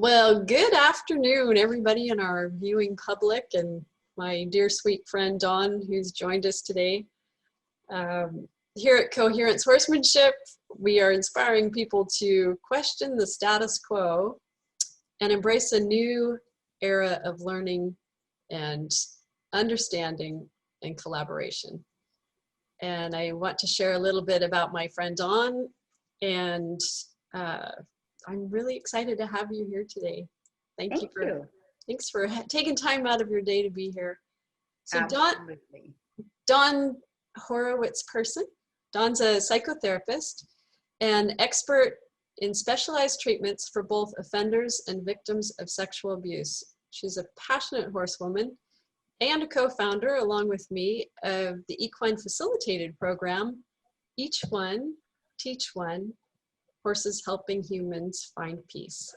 Well, good afternoon, everybody in our viewing public and my dear sweet friend Dawn, who's joined us today. Here at Coherence Horsemanship, we are inspiring people to question the status quo and embrace a new era of learning and understanding and collaboration. And I want to share a little bit about my friend Dawn, and I'm really excited to have you here today. Thank you. Thanks for taking time out of your day to be here. So Absolutely. Dawn Horwitz person. Dawn's a psychotherapist and expert in specialized treatments for both offenders and victims of sexual abuse. She's a passionate horsewoman and a co-founder, along with me, of the Equine Facilitated program, Each One, Teach One, Horses Helping Humans Find Peace.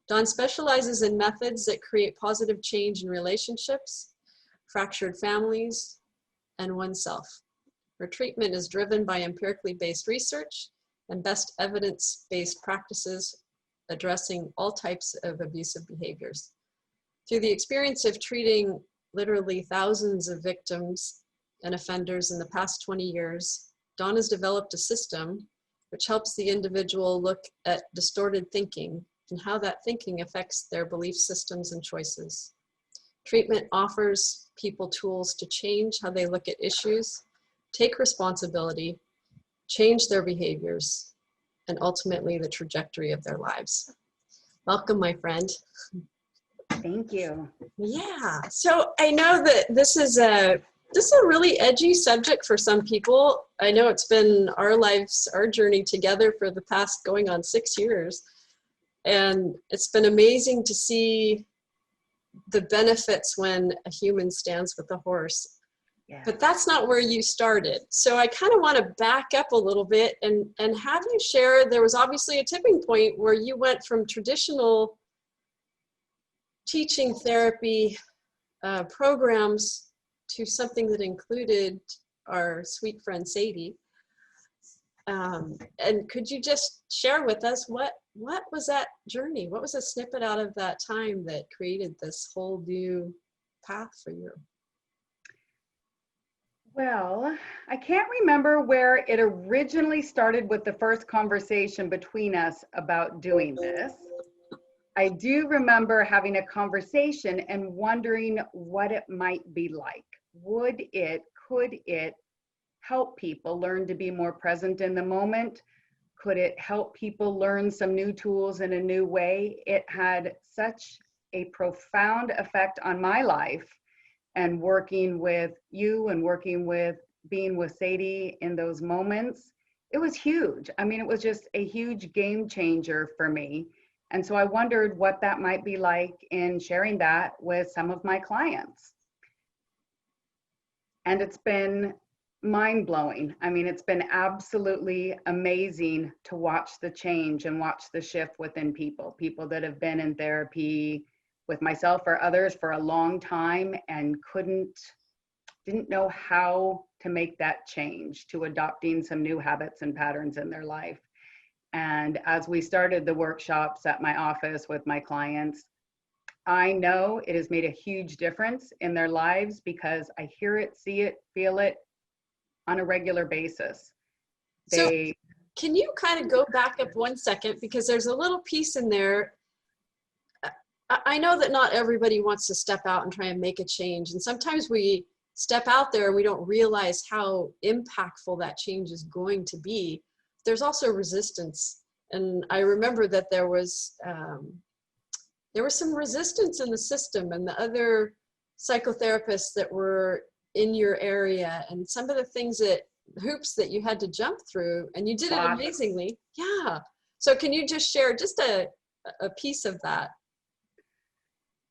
Dawn specializes in methods that create positive change in relationships, fractured families, and oneself. Her treatment is driven by empirically based research and best evidence-based practices addressing all types of abusive behaviors. Through the experience of treating literally thousands of victims and offenders in the past 20 years, Dawn has developed a system which helps the individual look at distorted thinking and how that thinking affects their belief systems and choices. Treatment offers people tools to change how they look at issues, take responsibility, change their behaviors, and ultimately the trajectory of their lives. Welcome, my friend. Thank you. Yeah, so I know that this is a really edgy subject for some people. I know it's been our journey together for the past going on 6 years. And it's been amazing to see the benefits when a human stands with a horse. Yeah. But that's not where you started. So I kind of want to back up a little bit and have you share, there was obviously a tipping point where you went from traditional teaching therapy programs to something that included our sweet friend Sadie. And could you just share with us what was that journey? What was a snippet out of that time that created this whole new path for you? Well, I can't remember where it originally started with the first conversation between us about doing this. I do remember having a conversation and wondering what it might be like. Could it help people learn to be more present in the moment? Could it help people learn some new tools in a new way? It had such a profound effect on my life, and working with you and being with Sadie in those moments, it was huge. I mean, it was just a huge game changer for me. And so I wondered what that might be like in sharing that with some of my clients. And it's been mind-blowing. I mean, it's been absolutely amazing to watch the change and watch the shift within people that have been in therapy with myself or others for a long time and didn't know how to make that change to adopting some new habits and patterns in their life. And as we started the workshops at my office with my clients, I know it has made a huge difference in their lives because I hear it, see it, feel it on a regular basis. So can you kind of go back up 1 second, because there's a little piece in there. I know that not everybody wants to step out and try and make a change. And sometimes we step out there and we don't realize how impactful that change is going to be. There's also resistance. And I remember that there was some resistance in the system and the other psychotherapists that were in your area, and some of the hoops that you had to jump through, and you did it amazingly. Yeah. So can you just share just a piece of that?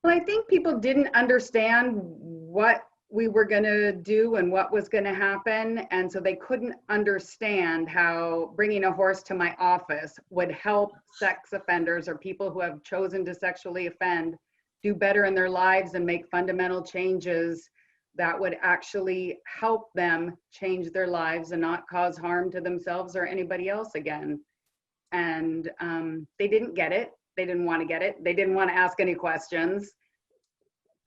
Well, I think people didn't understand what we were going to do and what was going to happen. And so they couldn't understand how bringing a horse to my office would help sex offenders or people who have chosen to sexually offend do better in their lives and make fundamental changes that would actually help them change their lives and not cause harm to themselves or anybody else again. And they didn't get it. they didn't want to get it. They didn't want to ask any questions.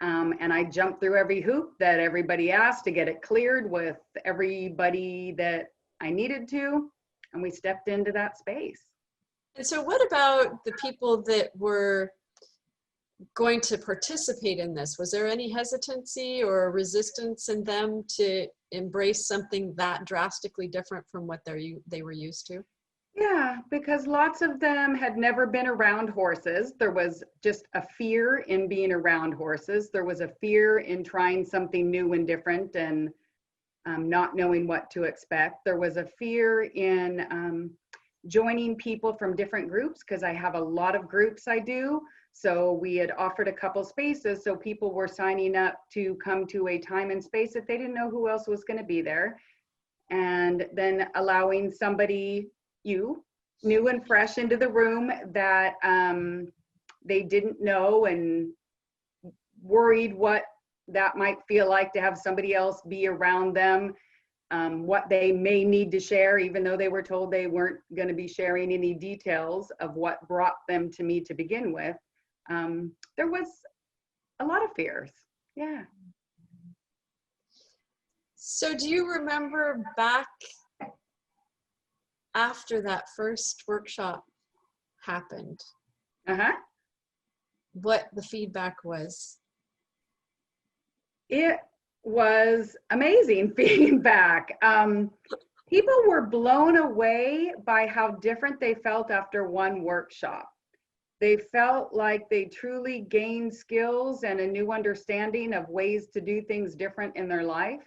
And I jumped through every hoop that everybody asked to get it cleared with everybody that I needed to. And we stepped into that space. And so what about the people that were going to participate in this? Was there any hesitancy or resistance in them to embrace something that drastically different from what they were used to? Yeah, because lots of them had never been around horses. There was just a fear in being around horses. There was a fear in trying something new and different and not knowing what to expect. There was a fear in joining people from different groups, because I have a lot of groups I do. So we had offered a couple spaces, so people were signing up to come to a time and space if they didn't know who else was going to be there. And then allowing somebody new and fresh into the room that they didn't know, and worried what that might feel like to have somebody else be around them, what they may need to share, even though they were told they weren't going to be sharing any details of what brought them to me to begin with. There was a lot of fears. Yeah. So do you remember back after that first workshop happened, what the feedback was? It was amazing feedback. People were blown away by how different they felt after one workshop. They felt like they truly gained skills and a new understanding of ways to do things different in their life.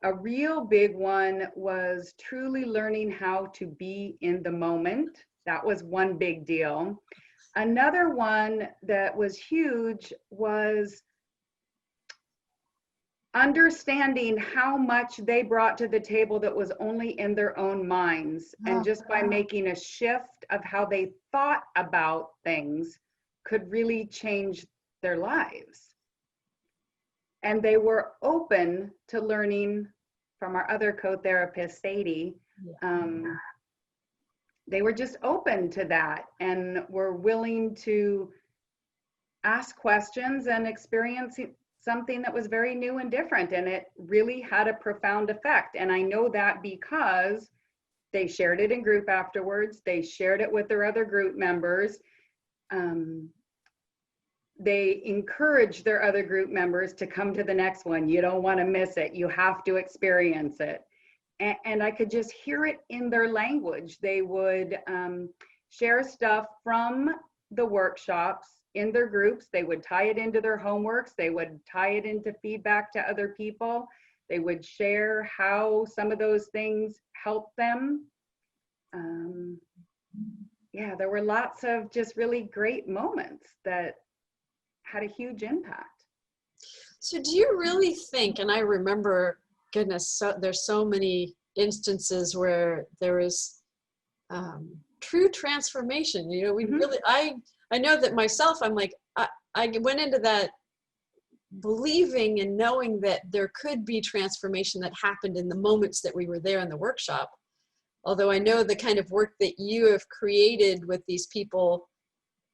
A real big one was truly learning how to be in the moment. That was one big deal. Another one that was huge was understanding how much they brought to the table that was only in their own minds. And just by making a shift of how they thought about things could really change their lives. And they were open to learning from our other co-therapist, Sadie. They were just open to that and were willing to ask questions and experience something that was very new and different. And it really had a profound effect. And I know that because they shared it in group afterwards. They shared it with their other group members. They encourage their other group members to come to the next one. You don't want to miss it. You have to experience it. And I could just hear it in their language. They would share stuff from the workshops in their groups. They would tie it into their homeworks. They would tie it into feedback to other people. They would share how some of those things helped them. Yeah, there were lots of just really great moments that had a huge impact. So do you really think, and I remember, goodness, so there's so many instances where there is true transformation. You know, we really, I know that myself, I'm like, I went into that believing and knowing that there could be transformation that happened in the moments that we were there in the workshop. Although I know the kind of work that you have created with these people,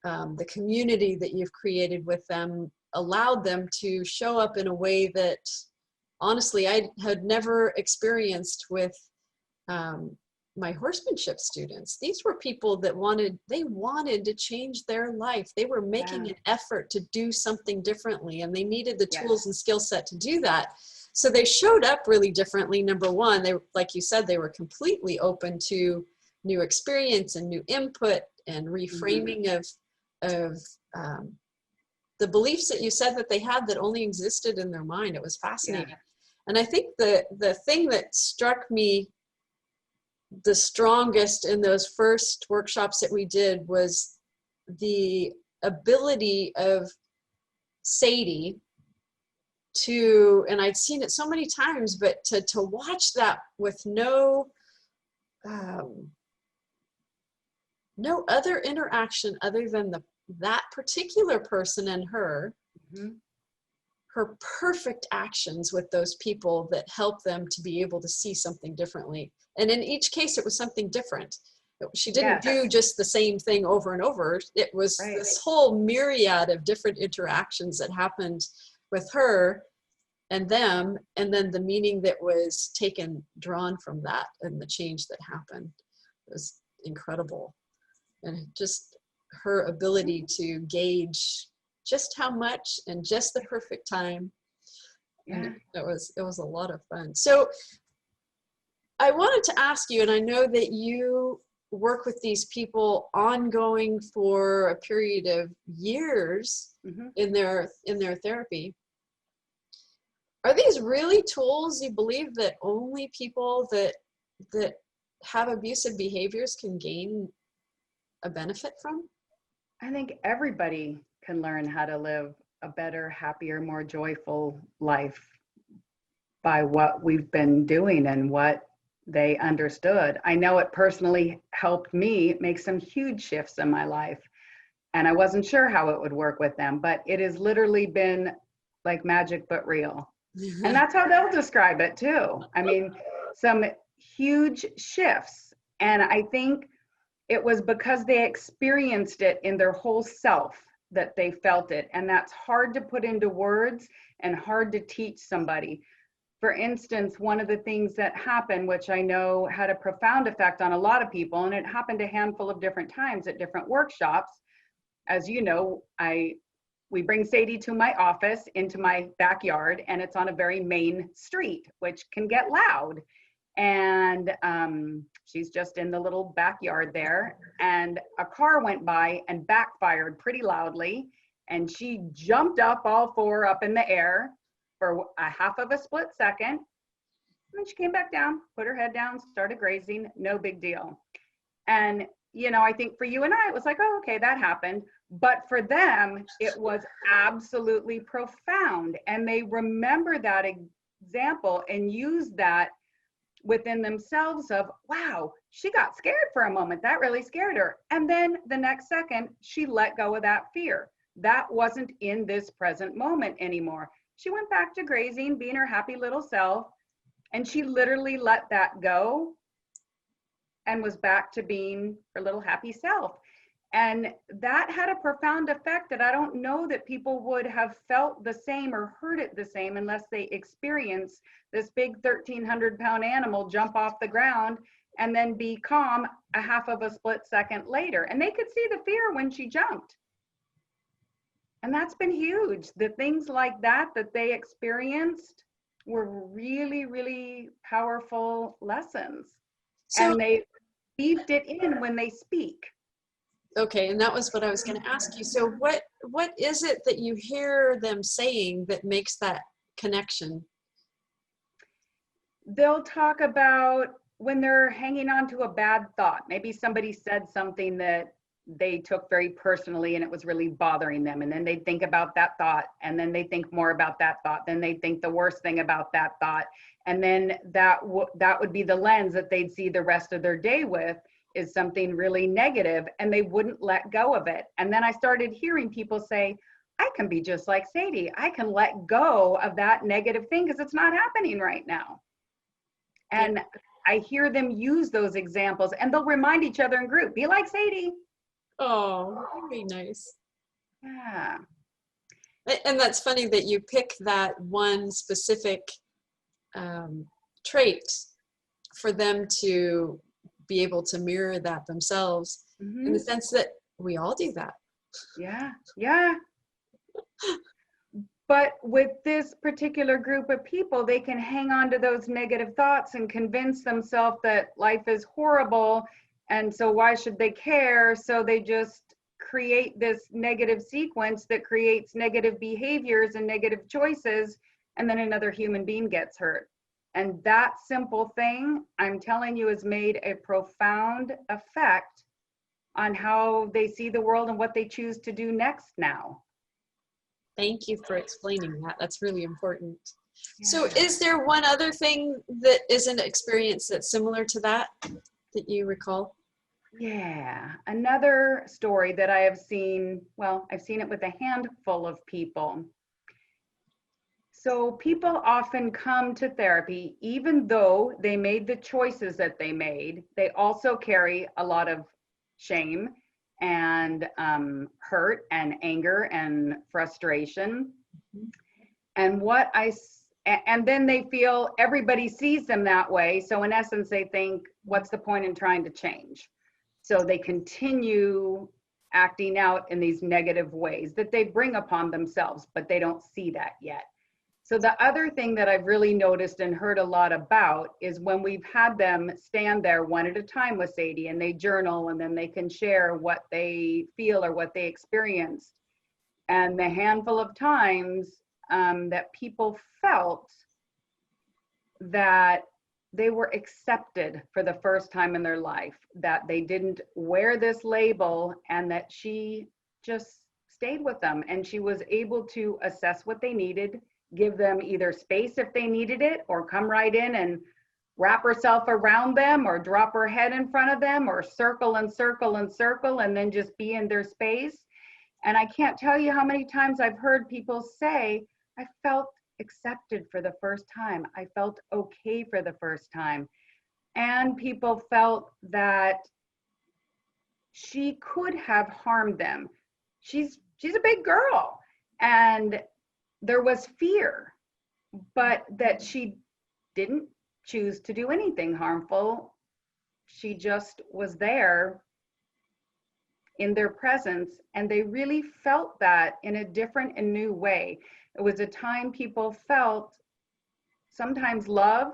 the community that you've created with them, allowed them to show up in a way that honestly I had never experienced with my horsemanship students. These were people that wanted to change their life. They were making an effort to do something differently, and they needed the tools and skill set to do that. So they showed up really differently. Number one, they, like you said, they were completely open to new experience and new input and reframing of the beliefs that you said that they had that only existed in their mind. It was fascinating. And I think the thing that struck me the strongest in those first workshops that we did was the ability of Sadie to, and I'd seen it so many times, but to watch that with no other interaction other than that particular person and her, her perfect actions with those people that help them to be able to see something differently. And in each case, it was something different. She didn't Yes. do just the same thing over and over. It was Right. this whole myriad of different interactions that happened with her and them, and then the meaning that was drawn from that, and the change that happened was incredible. And just her ability to gauge just how much and just the perfect time. Yeah. And it was a lot of fun. So I wanted to ask you, and I know that you work with these people ongoing for a period of years Mm-hmm. in their therapy. Are these really tools you believe that only people that have abusive behaviors can gain a benefit from? I think everybody can learn how to live a better, happier, more joyful life by what we've been doing and what they understood. I know it personally helped me make some huge shifts in my life, and I wasn't sure how it would work with them, but it has literally been like magic but real. And that's how they'll describe it too. I mean, some huge shifts. And I think it was because they experienced it in their whole self that they felt it. And that's hard to put into words and hard to teach somebody. For instance, one of the things that happened, which I know had a profound effect on a lot of people, and it happened a handful of different times at different workshops. As you know, we bring Sadie to my office into my backyard, and it's on a very main street, which can get loud. And she's just in the little backyard there, and a car went by and backfired pretty loudly, and she jumped up all four up in the air for a half of a split second, and then she came back down, put her head down, started grazing, no big deal. And I think for you and I, it was like, oh, okay, that happened. But for them, it was absolutely profound. And they remember that example and use that within themselves of, wow, she got scared for a moment. That really scared her. And then the next second, she let go of that fear. That wasn't in this present moment anymore. She went back to grazing, being her happy little self. And she literally let that go and was back to being her little happy self. And that had a profound effect that I don't know that people would have felt the same or heard it the same unless they experience this big 1,300-pound animal jump off the ground and then be calm a half of a split second later. And they could see the fear when she jumped. And that's been huge. The things like that they experienced were really, really powerful lessons. So, and they weaved it in when they speak. okay, and that was what I was going to ask you. So what is it that you hear them saying that makes that connection? They'll talk about when they're hanging on to a bad thought. Maybe somebody said something that they took very personally and it was really bothering them. And then they think about that thought, and then they think more about that thought. Then they think the worst thing about that thought. And then that would be the lens that they'd see the rest of their day with, is something really negative, and they wouldn't let go of it. And then I started hearing people say, I can be just like Sadie. I can let go of that negative thing because it's not happening right now. And I hear them use those examples, and they'll remind each other in group, be like Sadie. Oh, very nice. Yeah. And that's funny that you pick that one specific trait for them to be able to mirror that themselves, in the sense that we all do that. Yeah, yeah. But with this particular group of people, they can hang on to those negative thoughts and convince themselves that life is horrible, and so why should they care? So they just create this negative sequence that creates negative behaviors and negative choices, and then another human being gets hurt. And that simple thing, I'm telling you, has made a profound effect on how they see the world and what they choose to do next now. Thank you for explaining that. That's really important. Yeah. So is there one other thing that is an experience that's similar to that you recall? Yeah, another story that I have seen, well, I've seen it with a handful of people. So people often come to therapy, even though they made the choices that they made, they also carry a lot of shame and hurt and anger and frustration. And and then they feel everybody sees them that way. So in essence, they think, what's the point in trying to change? So they continue acting out in these negative ways that they bring upon themselves, but they don't see that yet. So the other thing that I've really noticed and heard a lot about is when we've had them stand there one at a time with Sadie and they journal and then they can share what they feel or what they experienced. And the handful of times that people felt that they were accepted for the first time in their life, that they didn't wear this label, and that she just stayed with them and she was able to assess what they needed, give them either space if they needed it, or come right in and wrap herself around them, or drop her head in front of them, or circle and circle and circle, and then just be in their space. And I can't tell you how many times I've heard people say, I felt accepted for the first time. I felt okay for the first time. And people felt that she could have harmed them. She's a big girl. And there was fear, but that she didn't choose to do anything harmful. She just was there in their presence, and they really felt that in a different and new way. It was a time people felt sometimes love,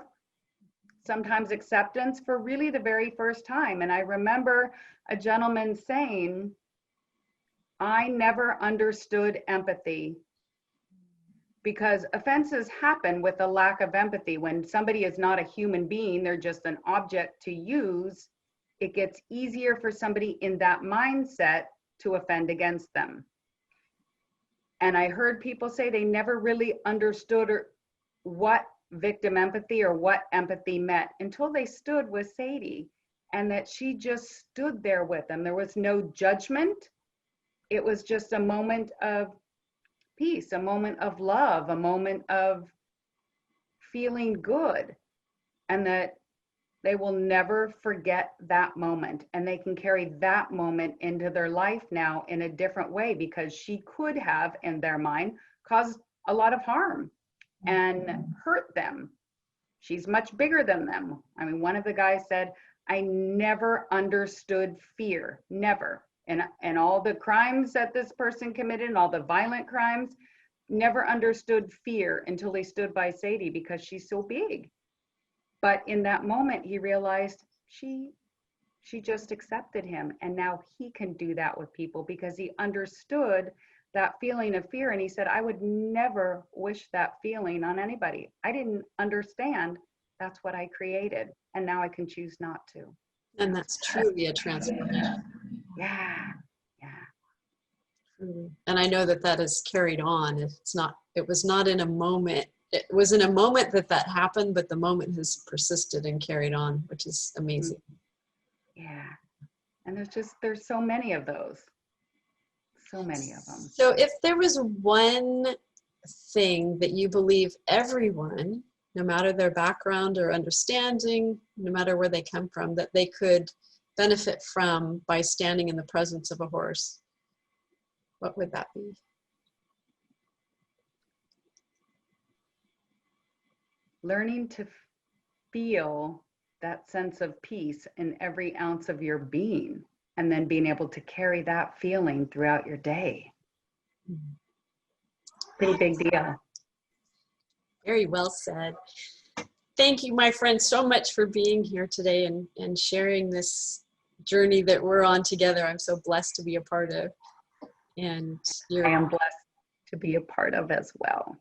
sometimes acceptance for really the very first time. And I remember a gentleman saying, I never understood empathy, because offenses happen with a lack of empathy. When somebody is not a human being, they're just an object to use, it gets easier for somebody in that mindset to offend against them. And I heard people say they never really understood what victim empathy or what empathy meant until they stood with Sadie, and that she just stood there with them. There was no judgment. It was just a moment of peace, a moment of love, a moment of feeling good, and that they will never forget that moment, and they can carry that moment into their life now in a different way, because she could have, in their mind, caused a lot of harm and hurt them. She's much bigger than them. I mean, one of the guys said, I never understood fear, never. And all the crimes that this person committed and all the violent crimes, never understood fear until he stood by Sadie, because she's so big. But in that moment, he realized she just accepted him. And now he can do that with people, because he understood that feeling of fear. And he said, I would never wish that feeling on anybody. I didn't understand. That's what I created. And now I can choose not to. And that's truly a transformation. Yeah. And I know that that is carried on. It was not in a moment. It was in a moment that happened, but the moment has persisted and carried on, which is amazing. Yeah. And there's so many of those. So many of them. So if there was one thing that you believe everyone, no matter their background or understanding, no matter where they come from, that they could benefit from by standing in the presence of a horse, what would that be? Learning to feel that sense of peace in every ounce of your being, and then being able to carry that feeling throughout your day. Pretty big deal. Very well said. Thank you, my friend, so much for being here today and sharing this journey that we're on together. I'm so blessed to be a part of. And I am blessed to be a part of as well.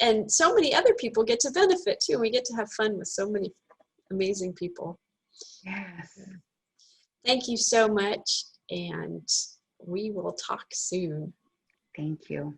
And so many other people get to benefit too. We get to have fun with so many amazing people. Yes. Thank you so much, and we will talk soon. Thank you.